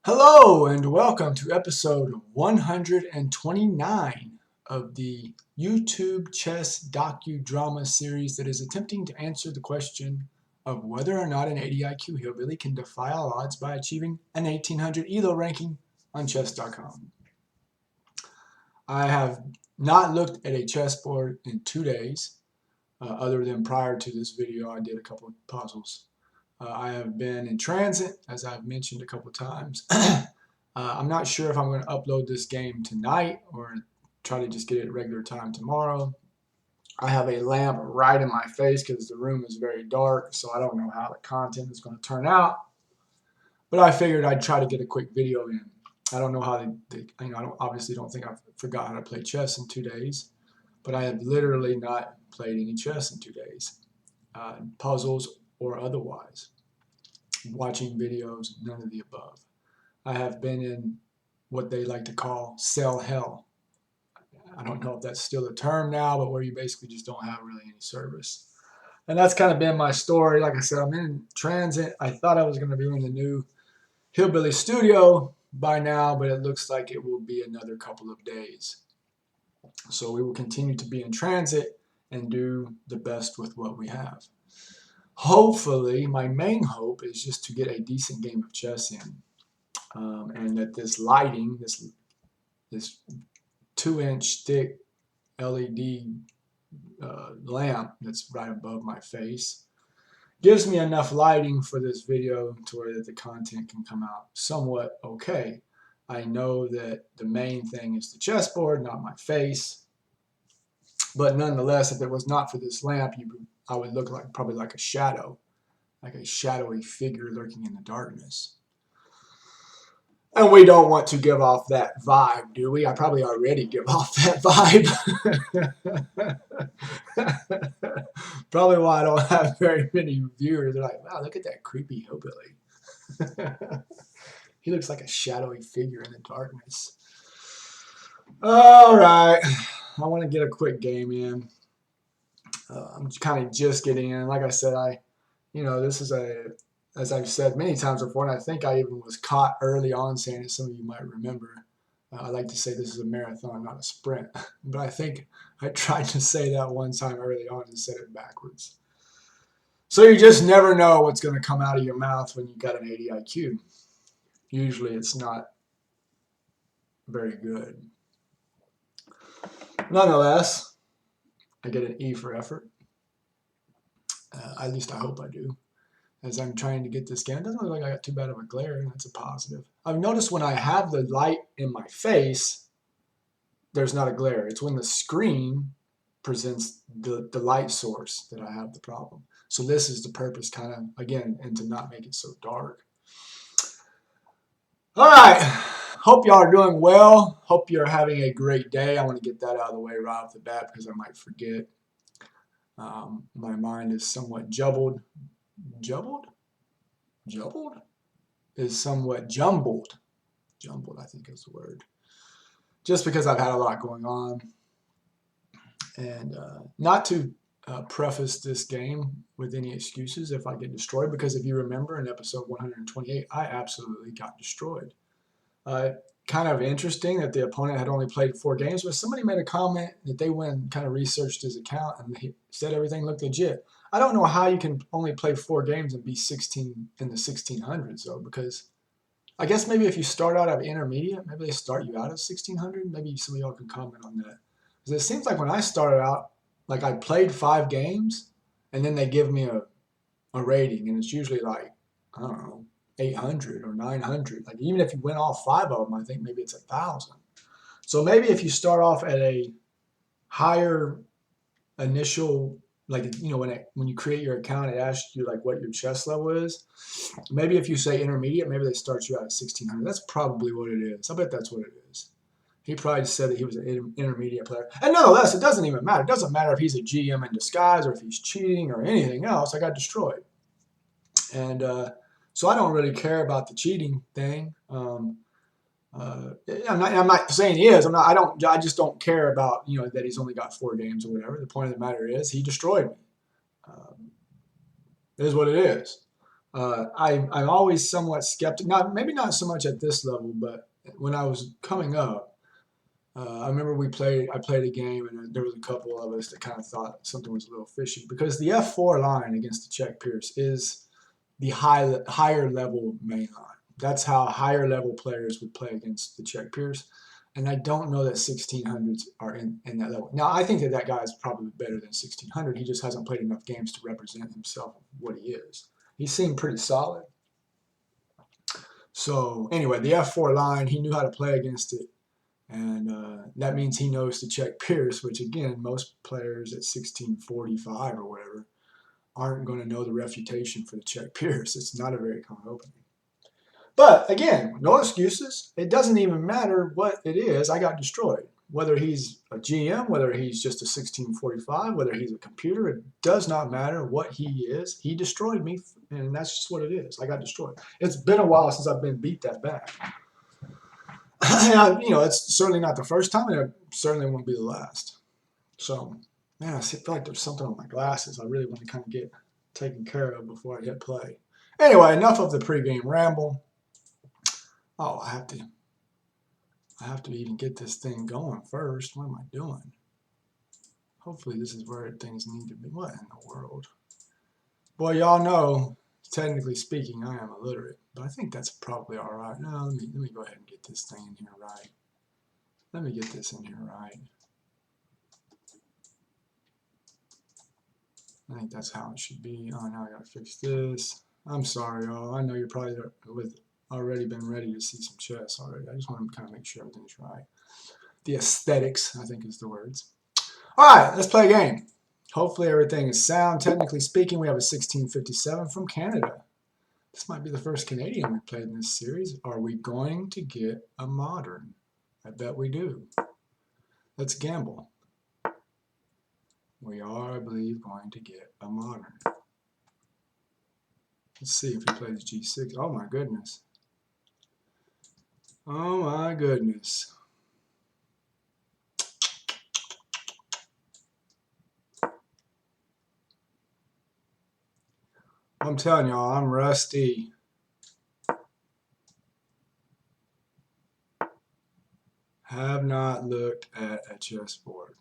Hello and welcome to episode 129 of the YouTube chess docudrama series that is attempting to answer the question of whether or not an 80 IQ hillbilly can defy all odds by achieving an 1800 ELO ranking on chess.com. I have not looked at a chessboard in 2 days, other than prior to this video I did a couple of puzzles. I have been in transit, as I've mentioned a couple times. I'm not sure if I'm going to upload this game tonight or try to just get it at regular time tomorrow. I have a lamp right in my face because the room is very dark, so I don't know how the content is going to turn out. But I figured I'd try to get a quick video in. I don't know how I obviously don't think I've forgot how to play chess in 2 days, but I have literally not played any chess in 2 days, puzzles or otherwise. Watching videos, none of the above. I have been in what they like to call cell hell. I don't know if that's still a term now, but where you basically just don't have really any service. And that's kind of been my story. Like I said, I'm in transit. I thought I was going to be in the new Hillbilly studio by now, but it looks like it will be another couple of days. So we will continue to be in transit and do the best with what we have. Hopefully, my main hope is just to get a decent game of chess in. And that this lighting, this 2-inch thick LED lamp that's right above my face, gives me enough lighting for this video to where that the content can come out somewhat okay. I know that the main thing is the chessboard, not my face. But nonetheless, if it was not for this lamp, I would look like probably like a shadow, like a shadowy figure lurking in the darkness. And we don't want to give off that vibe, do we? I probably already give off that vibe. Probably why I don't have very many viewers. They're like, wow, look at that creepy hillbilly. He looks like a shadowy figure in the darkness. All right. I want to get a quick game in. I'm kind of just getting in. Like I said, this is as I've said many times before, and I think I even was caught early on saying it, some of you might remember. I like to say this is a marathon, not a sprint. But I think I tried to say that one time early on and said it backwards. So you just never know what's going to come out of your mouth when you've got an 80 IQ. Usually it's not very good. Nonetheless, I get an E for effort. At least I hope I do. As I'm trying to get this game. It doesn't look like I got too bad of a glare, and that's a positive. I've noticed when I have the light in my face, there's not a glare. It's when the screen presents the light source that I have the problem. So this is the purpose, kind of, again, and to not make it so dark. All right. Hope y'all are doing well. Hope you're having a great day. I want to get that out of the way right off the bat because I might forget. My mind is somewhat jumbled. Jumbled is somewhat jumbled. Jumbled, I think is the word. Just because I've had a lot going on. And not to preface this game with any excuses if I get destroyed, because if you remember in episode 128, I absolutely got destroyed. Kind of interesting that the opponent had only played 4 games, but somebody made a comment that they went and kind of researched his account and he said everything looked legit. I don't know how you can only play 4 games and be 16 in the 1600s though, because I guess maybe if you start out at intermediate, maybe they start you out at 1600. Maybe some of y'all can comment on that. Because it seems like when I started out, like I played 5 games and then they give me a rating, and it's usually like, I don't know, 800 or 900. Like even if you win all 5 of them, I think maybe it's 1,000. So maybe if you start off at a higher initial, like when you create your account, it asks you like what your chess level is. Maybe if you say intermediate, maybe they start you out at 1600. That's probably what it is. I bet that's what it is. He probably said that he was an intermediate player. And nonetheless, it doesn't even matter. It doesn't matter if he's a GM in disguise or if he's cheating or anything else. I got destroyed. And so I don't really care about the cheating thing. I'm not saying he is. I just don't care about that he's only got 4 games or whatever. The point of the matter is he destroyed me. It is what it is. I'm always somewhat skeptical. Maybe not so much at this level, but when I was coming up, I remember I played a game, and there was a couple of us that kind of thought something was a little fishy because the F4 line against the check Pierce is the higher level main line. That's how higher level players would play against the check Pierce. And I don't know that 1600s are in that level. Now, I think that guy is probably better than 1600. He just hasn't played enough games to represent himself what he is. He seemed pretty solid. So anyway, the F4 line, he knew how to play against it. And that means he knows to check Pierce, which again, most players at 1645 or whatever aren't going to know the refutation for the check Pierce. It's not a very common opening. But again, no excuses. It doesn't even matter what it is. I got destroyed. Whether he's a GM, whether he's just a 1645, whether he's a computer, it does not matter what he is. He destroyed me, and that's just what it is. I got destroyed. It's been a while since I've been beat that bad. And, it's certainly not the first time, and it certainly won't be the last. So, man, I feel like there's something on my glasses I really want to kind of get taken care of before I hit play. Anyway, enough of the pregame ramble. Oh, I have to even get this thing going first. What am I doing? Hopefully this is where things need to be. What in the world? Boy, y'all know, technically speaking, I am illiterate, but I think that's probably all right. No, let me go ahead and get this thing in here right. Let me get this in here right. I think that's how it should be. Oh, now I gotta fix this. I'm sorry, y'all. I know you're probably already been ready to see some chess already. I just want to kind of make sure everything's right. The aesthetics, I think, is the words. All right, let's play a game. Hopefully everything is sound. Technically speaking, we have a 1657 from Canada. This might be the first Canadian we played in this series. Are we going to get a modern? I bet we do. Let's gamble. We are, I believe, going to get a modern. Let's see if he plays G6. Oh my goodness. Oh my goodness. I'm telling y'all, I'm rusty. Have not looked at a chessboard.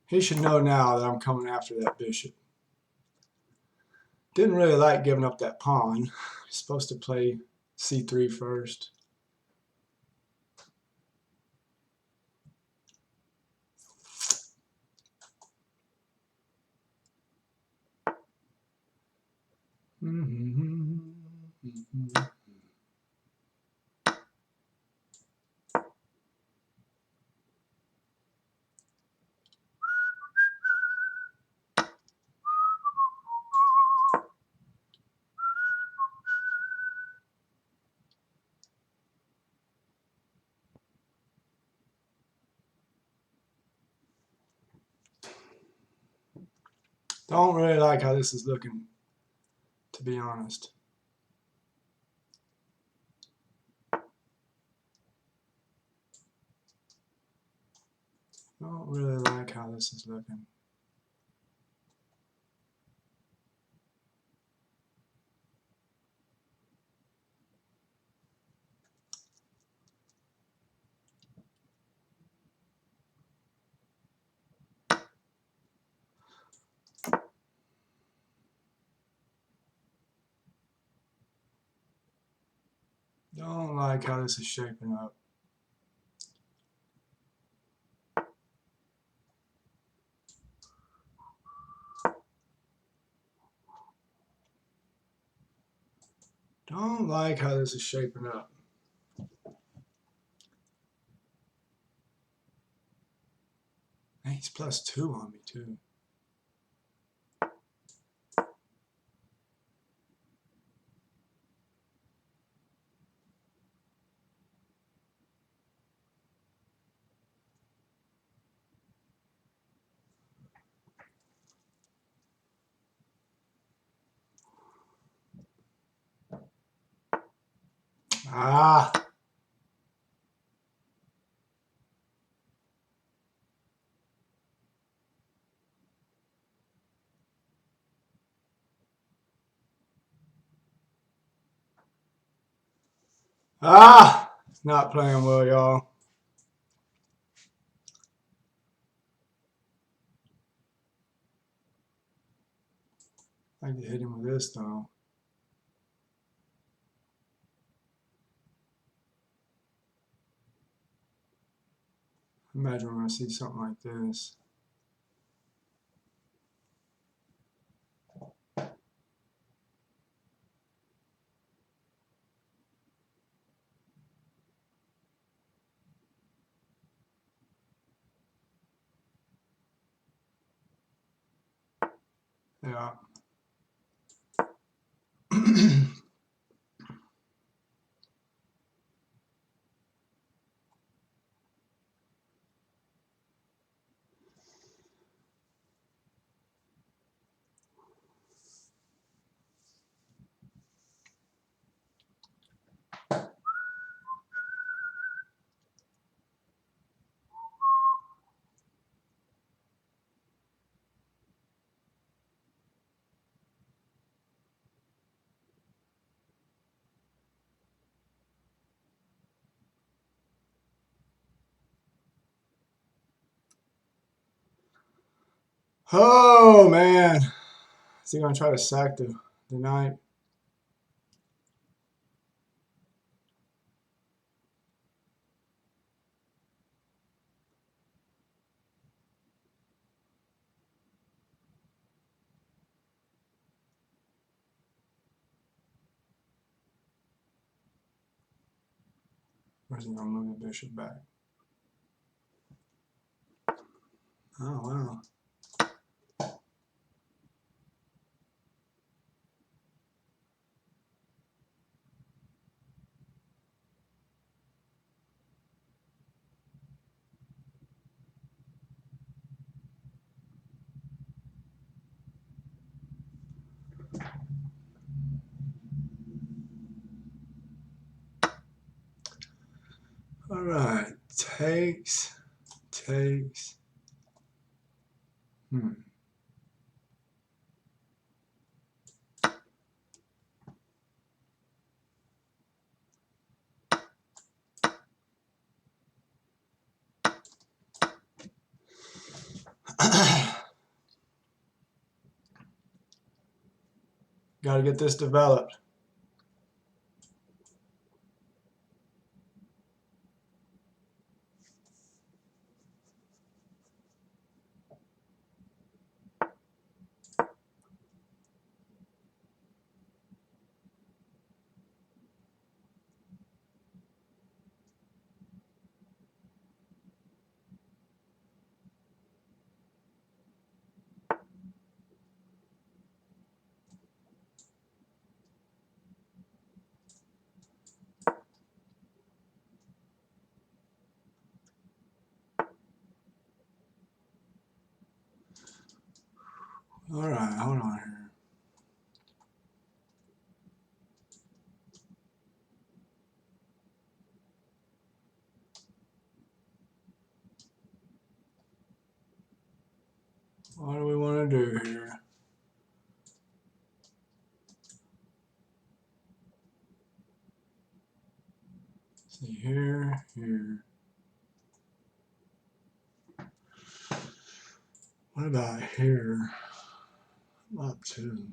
He should know now that I'm coming after that bishop. Didn't really like giving up that pawn. Supposed to play c3 first. Don't really like how this is looking, to be honest. Don't really like how this is looking. Don't like how this is shaping up. Don't like how this is shaping up. Man, he's +2 on me, too. Ah! Ah! Not playing well, y'all. I can hit him with this, though. Imagine we're going to see something like this. Yeah. Oh, man. Is he going to try to sack the knight? Or is he going to move the bishop back? Oh, wow. All right. Takes. Got to get this developed. All right, hold on here. What do we want to do here? See here. What about here? Up two.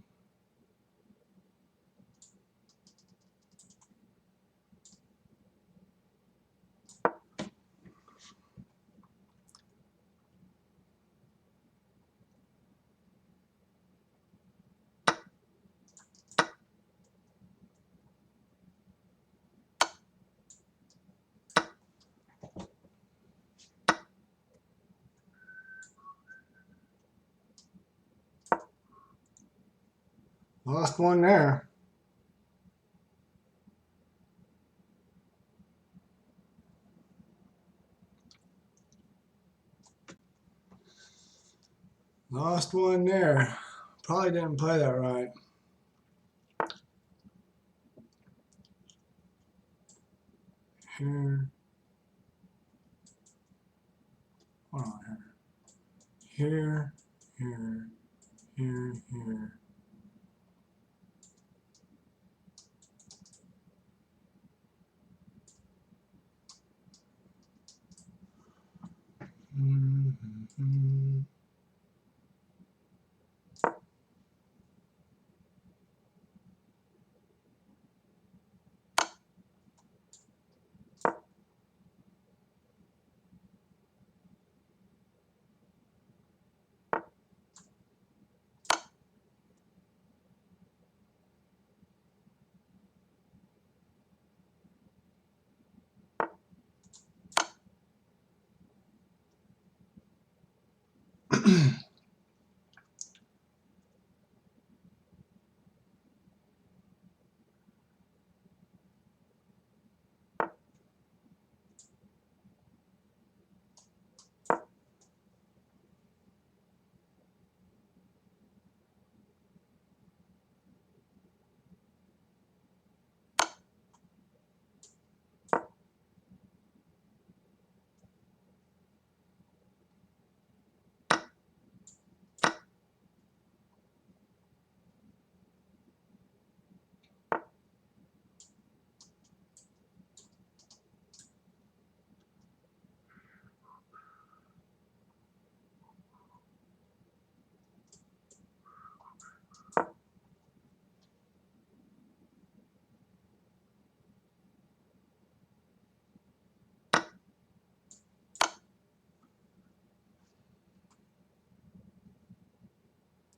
Lost one there. Lost one there. Probably didn't play that right. Here. Hold on here. Here.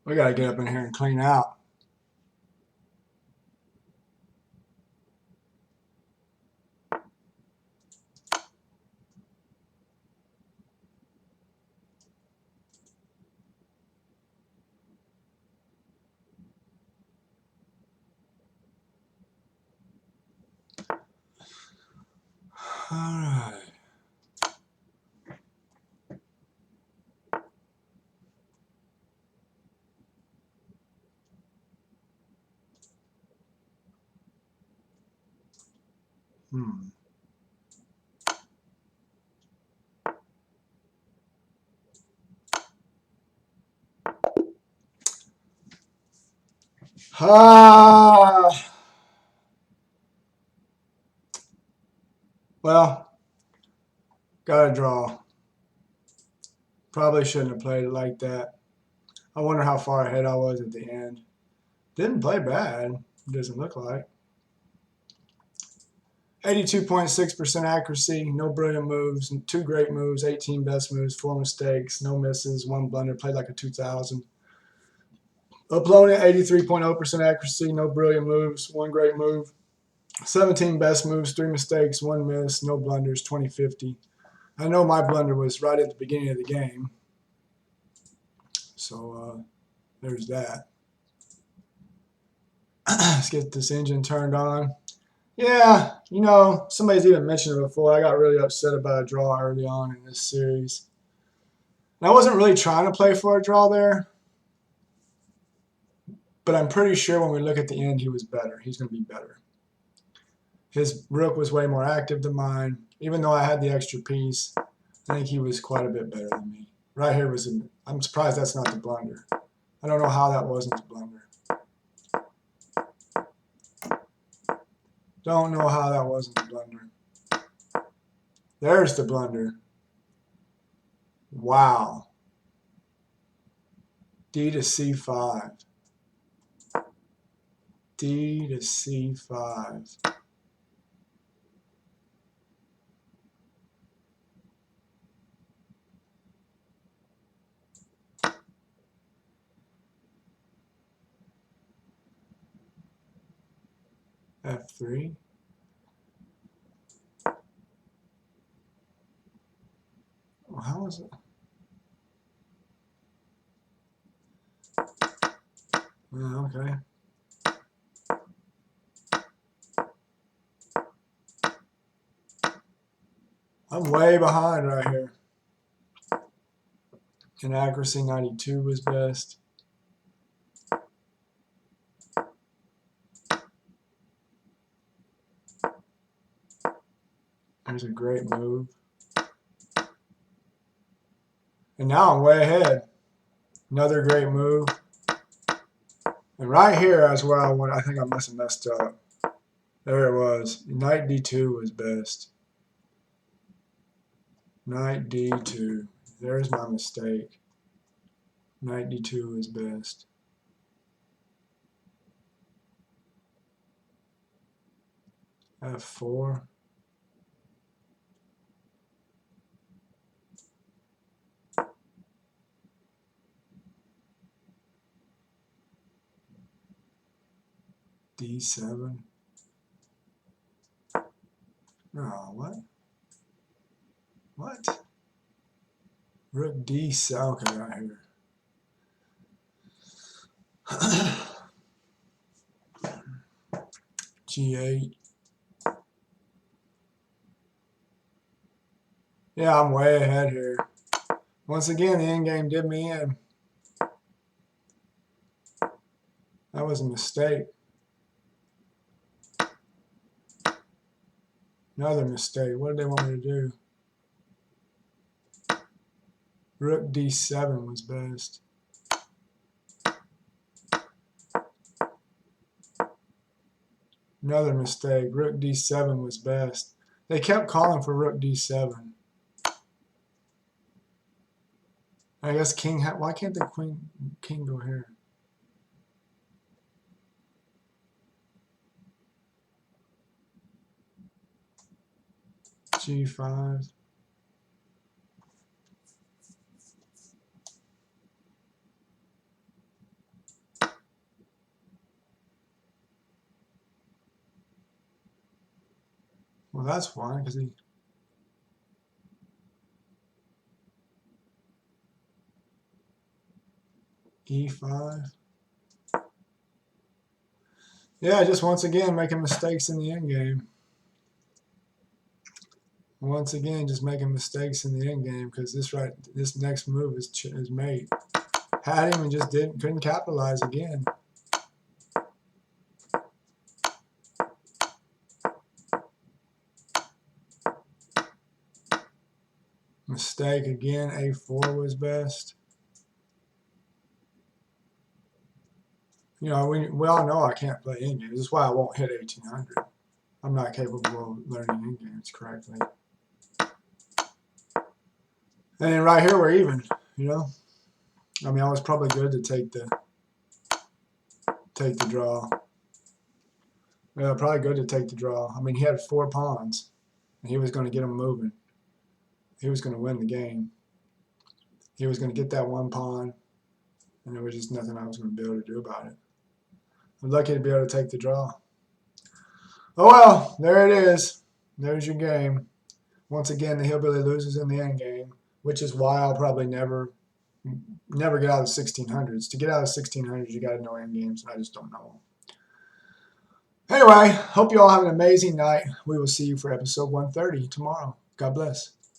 We gotta get up in here and clean out. All right. Ah. Well, got a draw. Probably shouldn't have played it like that. I wonder how far ahead I was at the end. Didn't play bad. Doesn't look like. 82.6% accuracy, no brilliant moves, 2 great moves, 18 best moves, 4 mistakes, no misses, 1 blunder, played like a 2000. Opponent, 83.0% accuracy, no brilliant moves, 1 great move, 17 best moves, 3 mistakes, 1 miss, no blunders, 2050. I know my blunder was right at the beginning of the game. So there's that. Let's get this engine turned on. Yeah, you know, somebody's even mentioned it before. I got really upset about a draw early on in this series. And I wasn't really trying to play for a draw there, but I'm pretty sure when we look at the end, he was better. He's going to be better. His rook was way more active than mine. Even though I had the extra piece, I think he was quite a bit better than me. Right here was, I'm surprised that's not the blunder. I don't know how that wasn't the blunder. Don't know how that wasn't the blunder. There's the blunder. Wow. D to C5. D to C5. F3. Well, how was it? Okay. I'm way behind right here. In accuracy, 92 was best. There's a great move. And now I'm way ahead. Another great move. And right here is where I went. I think I must have messed up. There it was. Knight D2 was best. Knight D2. There's my mistake. Knight D2 is best. F4. D7. Oh, what? What? Rook d7. Okay, right here. G8. Yeah, I'm way ahead here. Once again, the endgame did me in. That was a mistake. Another mistake. What did they want me to do? Rook d7 was best. Another mistake. Rook d7 was best. They kept calling for rook d7. I guess king. Why can't the king go here? G5. Well, that's why, because he. E5. Yeah, just once again making mistakes in the endgame. Once again, just making mistakes in the endgame because this next move is made. Had him and just couldn't capitalize again. Mistake again. A4 was best. You know, we all know I can't play endgames. That's why I won't hit 1800. I'm not capable of learning endgames correctly. And then right here we're even. You know, I mean, I was probably good to take the draw. Yeah, probably good to take the draw. I mean, he had 4 pawns, and he was going to get them moving. He was going to win the game. He was going to get that 1 pawn, and there was just nothing I was going to be able to do about it. I'm lucky to be able to take the draw. Oh well, there it is. There's your game. Once again, the Hillbilly loses in the end game, which is why I'll probably never get out of the 1600s. To get out of the 1600s, you got to know end games, and I just don't know. Anyway, hope you all have an amazing night. We will see you for episode 130 tomorrow. God bless.